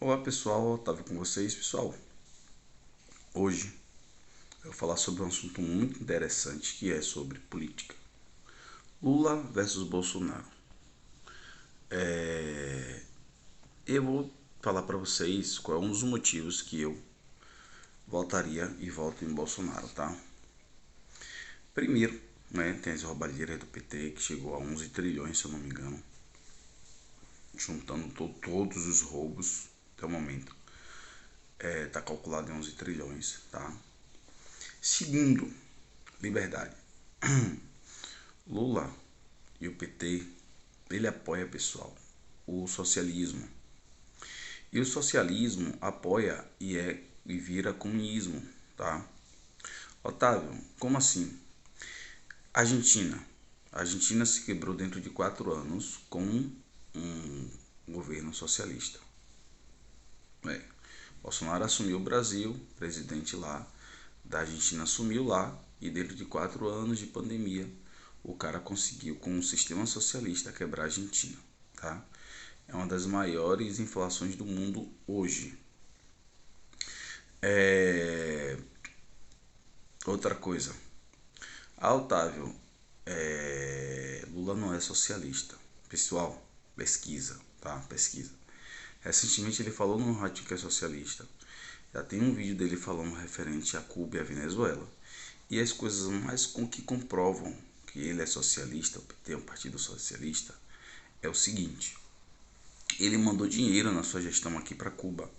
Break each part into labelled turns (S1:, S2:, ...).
S1: Olá pessoal, Otávio com vocês. Pessoal, hoje eu vou falar sobre um assunto muito interessante que é sobre política. Lula versus Bolsonaro. Eu vou falar para vocês qual é um dos motivos que eu votaria e voto em Bolsonaro, tá? Primeiro, tem as roubalheiras do PT que chegou a 11 trilhões, se eu não me engano, juntando todos os roubos até o momento. Tá calculado em 11 trilhões, tá? Segundo, liberdade. Lula e o PT, ele apoia, pessoal, o socialismo. E o socialismo apoia e vira comunismo, tá? Otávio, como assim? Argentina. A Argentina se quebrou dentro de 4 anos com um governo socialista. Bolsonaro assumiu o Brasil, presidente lá da Argentina assumiu lá, e dentro de 4 anos de pandemia, o cara conseguiu, com um sistema socialista, quebrar a Argentina, tá? É uma das maiores inflações do mundo hoje. Outra coisa. Otávio, Lula não é socialista. Pessoal, pesquisa, tá? Pesquisa. Recentemente ele falou no rádio que é socialista. Já tem um vídeo dele falando referente a Cuba e a Venezuela. E as coisas mais que comprovam que ele é socialista, o PT é um partido socialista, é o seguinte. Ele mandou dinheiro na sua gestão aqui para Cuba.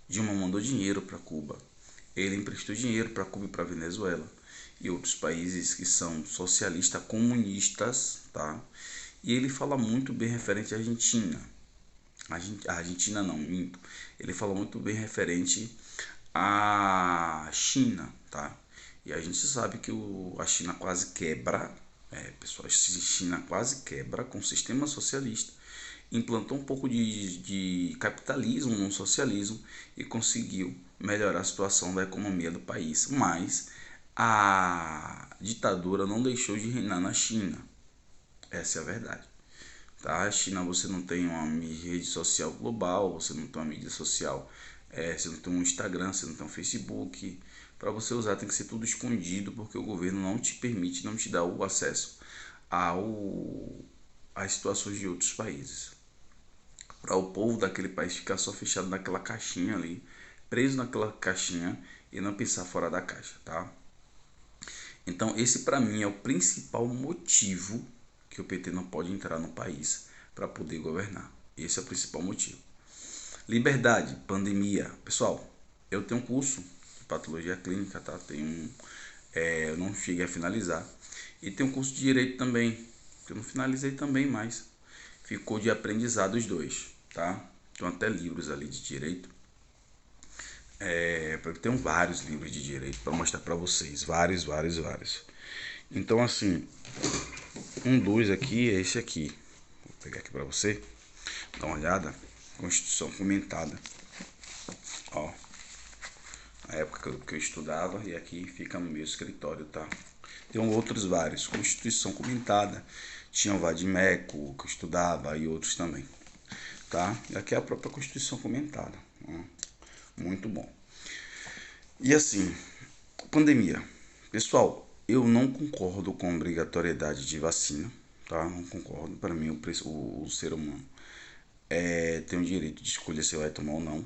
S1: Dilma mandou dinheiro para Cuba. Ele emprestou dinheiro para Cuba e para Venezuela e outros países que são socialistas comunistas, tá? E ele fala muito bem referente à Argentina. A Argentina não, minto. Ele fala muito bem referente à China, tá? E a gente sabe que a China quase quebra, pessoal, a China quase quebra com o sistema socialista, implantou um pouco de capitalismo no socialismo e conseguiu melhorar a situação da economia do país. Mas a ditadura não deixou de reinar na China. Essa é a verdade. Tá? A China, você não tem uma rede social global, você não tem uma mídia social, você não tem um Instagram, você não tem um Facebook. Para você usar tem que ser tudo escondido, porque o governo não te permite, não te dá o acesso às situações de outros países. Para o povo daquele país ficar só fechado naquela caixinha ali, preso naquela caixinha e não pensar fora da caixa, tá? Então esse para mim é o principal motivo que o PT não pode entrar no país para poder governar. Esse é o principal motivo. Liberdade, pandemia. Pessoal, eu tenho um curso de patologia clínica, tá? Eu não cheguei a finalizar. E tem um curso de direito também, que eu não finalizei também mais. Ficou de aprendizado os dois, tá? Tem até livros ali de direito. Tenho vários livros de direito para mostrar para vocês, vários. Então assim, um dos aqui é esse aqui. Vou pegar aqui para você, dá uma olhada. Constituição comentada. Ó, na época que eu estudava, e aqui fica no meu escritório, tá? Tem outros vários, Constituição comentada, tinha o Vadimeco que eu estudava e outros também, tá? E aqui é a própria Constituição comentada, ó. Muito bom. E assim, pandemia. Pessoal, eu não concordo com a obrigatoriedade de vacina, tá? Não concordo. Para mim, o ser humano tem o direito de escolher se vai tomar ou não,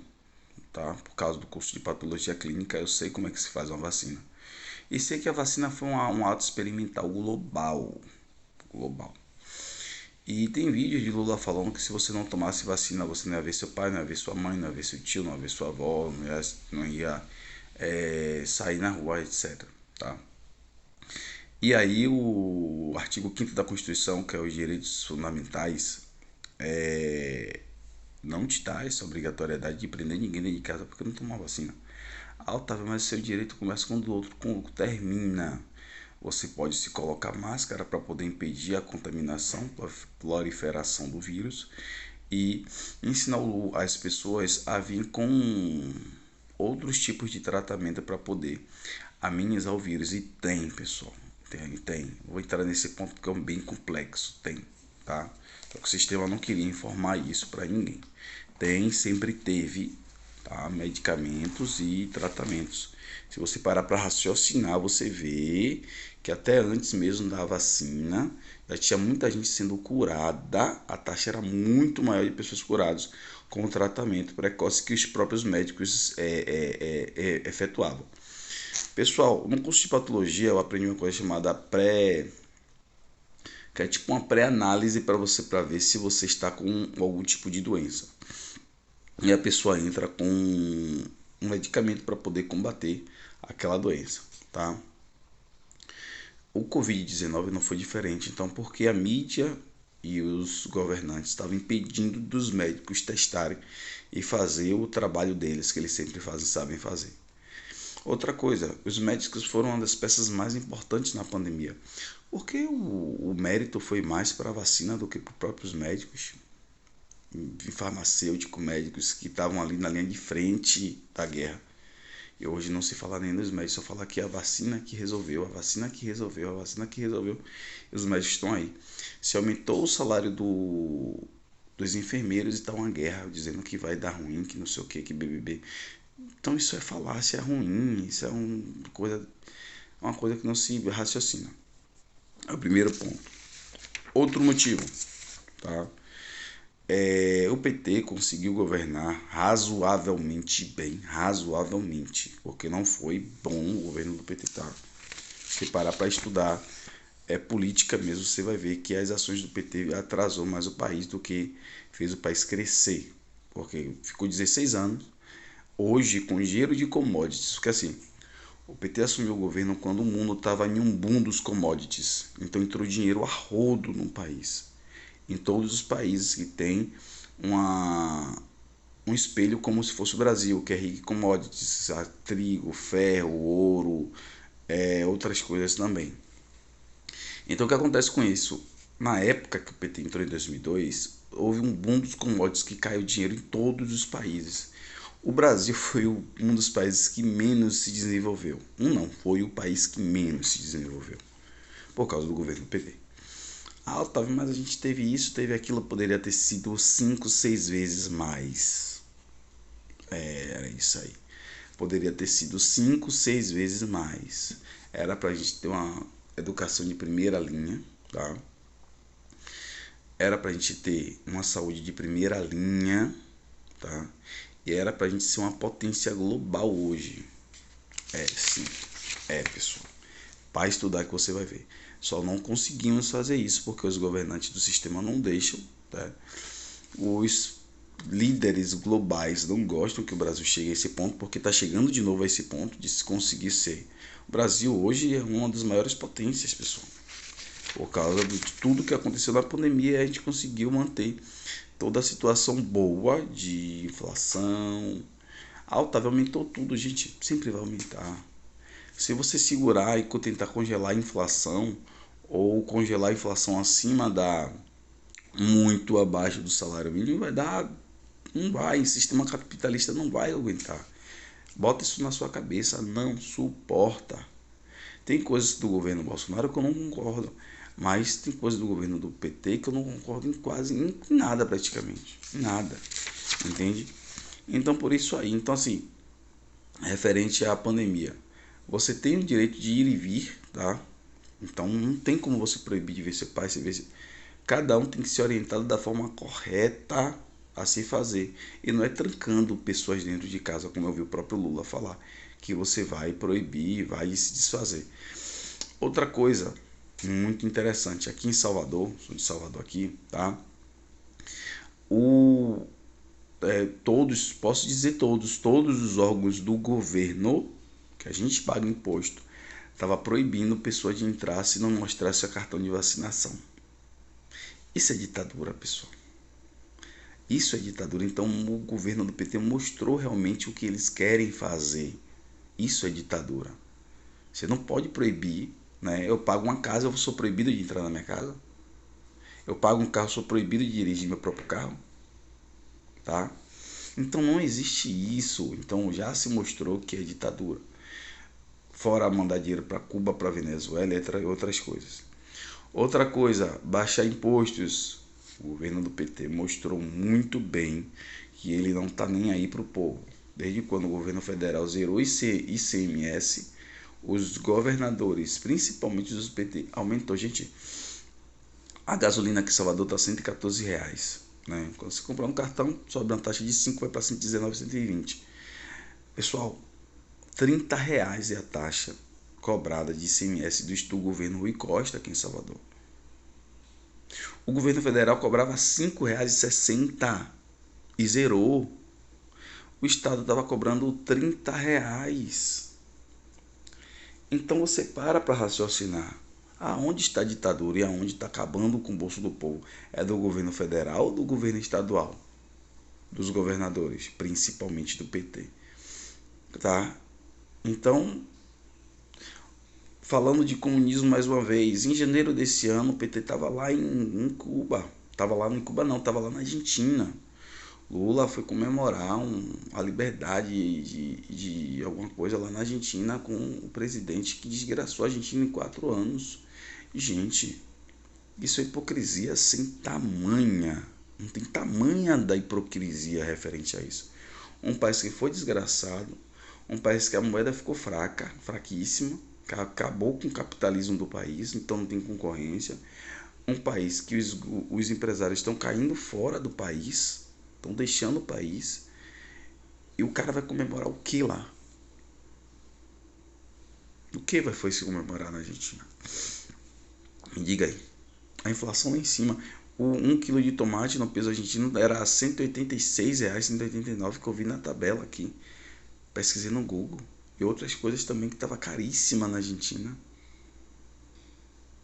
S1: tá? Por causa do curso de patologia clínica, eu sei como é que se faz uma vacina. E sei que a vacina foi um ato experimental global. E tem vídeos de Lula falando que se você não tomasse vacina, você não ia ver seu pai, não ia ver sua mãe, não ia ver seu tio, não ia ver sua avó, não ia sair na rua, etc. Tá? E aí o artigo 5º da Constituição, que é os direitos fundamentais, não te dá essa obrigatoriedade de prender ninguém dentro de casa porque não tomou vacina. Otávio, mas seu direito começa quando o outro termina. Você pode se colocar máscara para poder impedir a contaminação, a proliferação do vírus e ensinar as pessoas a vir com outros tipos de tratamento para poder amenizar o vírus. E tem, pessoal, tem. Vou entrar nesse ponto porque é bem complexo, tá? Só que o sistema não queria informar isso para ninguém. tem, sempre teve, tá? Medicamentos e tratamentos. Se você parar para raciocinar, você vê que até antes mesmo da vacina, já tinha muita gente sendo curada, a taxa era muito maior de pessoas curadas com o tratamento precoce que os próprios médicos efetuavam. Pessoal, no curso de patologia eu aprendi uma coisa chamada que é tipo uma pré-análise para ver se você está com algum tipo de doença. E a pessoa entra com um medicamento para poder combater aquela doença, tá? O Covid-19 não foi diferente, então, porque a mídia e os governantes estavam impedindo dos médicos testarem e fazer o trabalho deles, que eles sempre fazem, sabem fazer. Outra coisa, os médicos foram uma das peças mais importantes na pandemia, porque o mérito foi mais para a vacina do que para os próprios médicos, farmacêuticos, médicos que estavam ali na linha de frente da guerra. E hoje não se fala nem dos médicos, só fala que a vacina que resolveu, a vacina que resolveu, a vacina que resolveu. E os médicos estão aí. Se aumentou o salário dos enfermeiros e está uma guerra dizendo que vai dar ruim, que não sei o que BBB. Então isso é falácia, é ruim, isso é uma coisa que não se raciocina. É o primeiro ponto. Outro motivo, tá? O PT conseguiu governar razoavelmente bem, porque não foi bom o governo do PT, tá? Se parar para estudar política mesmo, você vai ver que as ações do PT atrasou mais o país do que fez o país crescer, porque ficou 16 anos, hoje com dinheiro de commodities, porque assim, o PT assumiu o governo quando o mundo estava em um boom dos commodities, então entrou dinheiro a rodo no país. Em todos os países que tem um espelho como se fosse o Brasil, que é rico em commodities, trigo, ferro, ouro, outras coisas também. Então o que acontece com isso? Na época que o PT entrou em 2002, houve um boom dos commodities que caiu dinheiro em todos os países. O Brasil foi um dos países que menos se desenvolveu. Foi o país que menos se desenvolveu, por causa do governo do PT. Otávio, mas a gente teve isso, teve aquilo, poderia ter sido 5, 6 vezes mais. Era isso aí. Poderia ter sido 5, 6 vezes mais. Era pra gente ter uma educação de primeira linha, tá? Era pra gente ter uma saúde de primeira linha, tá? E era pra gente ser uma potência global hoje. Sim. Pessoal. Para estudar que você vai ver. Só não conseguimos fazer isso porque os governantes do sistema não deixam, tá? Os líderes globais não gostam que o Brasil chegue a esse ponto, porque está chegando de novo a esse ponto de se conseguir ser. O Brasil hoje é uma das maiores potências, pessoal. Por causa de tudo que aconteceu na pandemia, a gente conseguiu manter toda a situação boa de inflação. Otávio, aumentou tudo, gente. Sempre vai aumentar. Se você segurar e tentar congelar a inflação, ou congelar a inflação acima muito abaixo do salário mínimo, não vai, o sistema capitalista não vai aguentar. Bota isso na sua cabeça, não suporta. Tem coisas do governo Bolsonaro que eu não concordo, mas tem coisas do governo do PT que eu não concordo em nada praticamente, em nada, entende? Então por isso aí, então assim, referente à pandemia, você tem o direito de ir e vir, tá? Então não tem como você proibir de ver seu pai, cada um tem que ser orientado da forma correta a se fazer. E não é trancando pessoas dentro de casa, como eu vi o próprio Lula falar, que você vai proibir, vai se desfazer. Outra coisa muito interessante, aqui em Salvador, sou de Salvador aqui, tá? Posso dizer todos os órgãos do governo, que a gente paga imposto, estava proibindo pessoa de entrar se não mostrasse seu cartão de vacinação. Isso é ditadura, pessoal. Isso é ditadura. Então o governo do PT mostrou realmente o que eles querem fazer. Isso é ditadura. Você não pode proibir, né? Eu pago uma casa, eu sou proibido de entrar na minha casa. Eu pago um carro, sou proibido de dirigir meu próprio carro, tá? Então não existe isso. Então já se mostrou que é ditadura. Fora mandar dinheiro para Cuba, para Venezuela e outras coisas. Outra coisa, baixar impostos. O governo do PT mostrou muito bem que ele não está nem aí para o povo. Desde quando o governo federal zerou ICMS, os governadores, principalmente dos PT, aumentou. Gente, a gasolina aqui em Salvador está R$114. Né? Quando você comprar um cartão, sobe uma taxa de 5, vai para 119, 120. Pessoal, R$30 é a taxa cobrada de ICMS do governo Rui Costa aqui em Salvador. O governo federal cobrava R$5,60 e zerou. O estado estava cobrando R$30. Então você para raciocinar. Aonde está a ditadura e aonde está acabando com o bolso do povo? É do governo federal ou do governo estadual? Dos governadores, principalmente do PT. Tá? Então, falando de comunismo mais uma vez, em janeiro desse ano o PT estava lá em Cuba. Estava lá em Cuba não, estava lá na Argentina. Lula foi comemorar a liberdade de alguma coisa lá na Argentina com o presidente que desgraçou a Argentina em 4 anos. Gente, isso é hipocrisia sem tamanha. Não tem tamanha da hipocrisia referente a isso. Um país que foi desgraçado, um país que a moeda ficou fraca, fraquíssima, acabou com o capitalismo do país, então não tem concorrência. Um país que os empresários estão caindo fora do país, estão deixando o país, e o cara vai comemorar o que lá? O que foi se comemorar na Argentina? Me diga aí. A inflação lá em cima. O 1 kg de tomate no peso argentino era R$186, R$189, que eu vi na tabela aqui. Pesquisei no Google. E outras coisas também que estava caríssima na Argentina.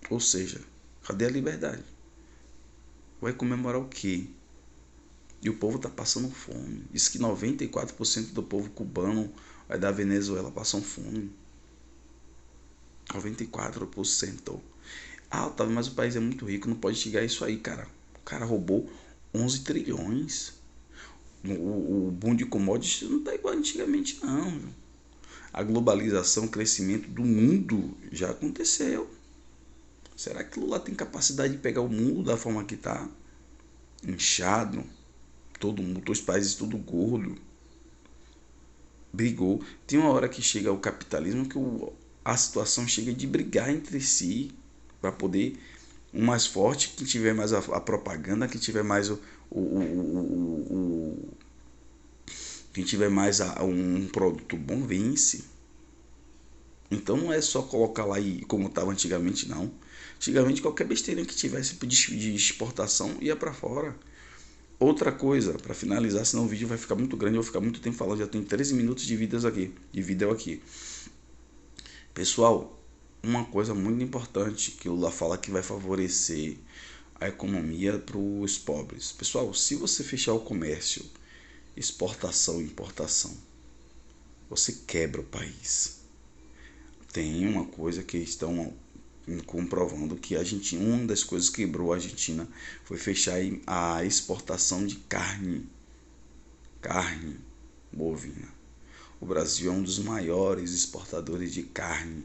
S1: Ou seja, cadê a liberdade? Vai comemorar o quê? E o povo está passando fome. Diz que 94% do povo cubano da Venezuela passam fome. 94%. Ah, Otávio, mas o país é muito rico, não pode chegar a isso aí, cara. O cara roubou 11 trilhões. O boom de commodities não tá igual antigamente, não. A globalização, o crescimento do mundo já aconteceu. Será que Lula tem capacidade de pegar o mundo da forma que tá? Inchado. Todo mundo, todos os países tudo gordo. Brigou. Tem uma hora que chega o capitalismo que a situação chega de brigar entre si para poder um mais forte, quem tiver mais a propaganda, quem tiver mais quem tiver mais um produto bom vence. Então não é só colocar lá e como estava antigamente, não. Antigamente qualquer besteira que tivesse de exportação ia para fora. Outra coisa, para finalizar, senão o vídeo vai ficar muito grande, eu vou ficar muito tempo falando, já tem 13 minutos de vídeo aqui. Pessoal, uma coisa muito importante que o Lula fala que vai favorecer a economia para os pobres. Pessoal, se você fechar o comércio, exportação e importação, você quebra o país. Tem uma coisa que estão comprovando que a Argentina, uma das coisas que quebrou a Argentina foi fechar a exportação de carne bovina. O Brasil é um dos maiores exportadores de carne.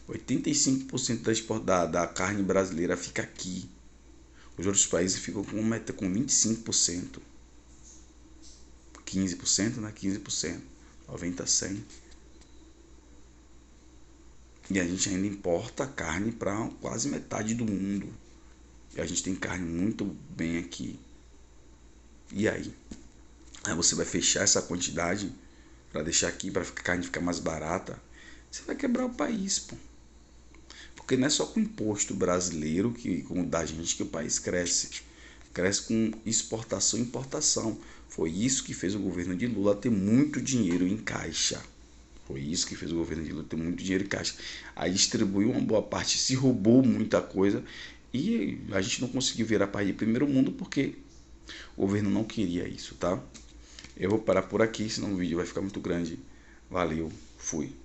S1: 85% da carne brasileira fica aqui. Os outros países ficam com 25%. 15%, né? 15%. 90%, 100%. E a gente ainda importa carne para quase metade do mundo. E a gente tem carne muito bem aqui. E aí? Aí você vai fechar essa quantidade para deixar aqui, para a carne ficar mais barata. Você vai quebrar o país, pô. Porque não é só com o imposto brasileiro, como da gente, que o país cresce. Cresce com exportação e importação. Foi isso que fez o governo de Lula ter muito dinheiro em caixa. Foi isso que fez o governo de Lula ter muito dinheiro em caixa. Aí distribuiu uma boa parte, se roubou muita coisa e a gente não conseguiu virar país de primeiro mundo porque o governo não queria isso, tá? Eu vou parar por aqui, senão o vídeo vai ficar muito grande. Valeu, fui.